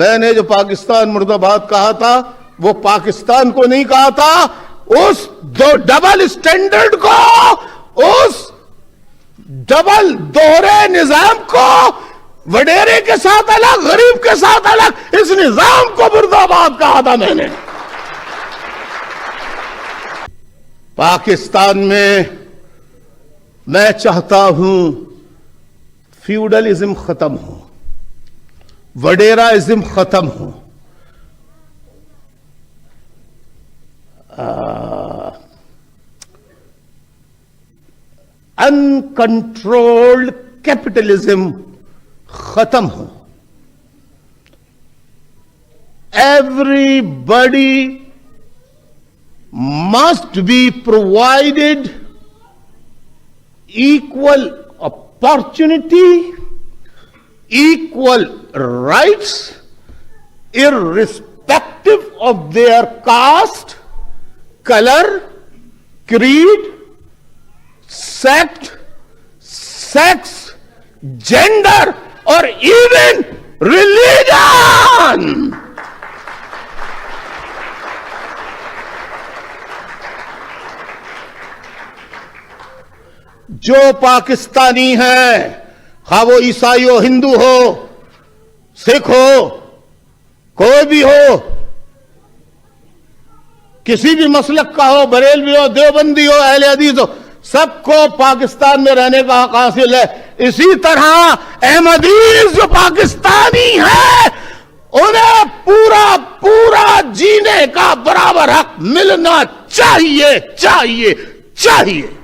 मैंने जो पाकिस्तान मुर्दाबाद कहा था वो पाकिस्तान को नहीं कहा था, उस दो डबल स्टैंडर्ड को, उस डबल दोहरे निजाम को, वडेरे के साथ अलग गरीब के साथ अलग, इस निजाम को मुर्दाबाद कहा था मैंने। पाकिस्तान में मैं चाहता हूं फ्यूडलिज्म खत्म हो, वडेराइज्म खत्म हो, अनकंट्रोल्ड कैपिटलिज्म खत्म हो। Everybody must be provided equal opportunity, equal rights, irrespective of their caste, color, creed, sect, sex, gender, or even religion. जो पाकिस्तानी है, खा वो ईसाई हो, हिंदू हो, सिख हो, कोई भी हो, किसी भी मसलक का हो, बरेलवी हो, देवबंदी हो, अहले हदीस हो, सबको पाकिस्तान में रहने का हक हासिल है। इसी तरह अहमदीज जो पाकिस्तानी है उन्हें पूरा पूरा जीने का बराबर हक मिलना चाहिए चाहिए चाहिए।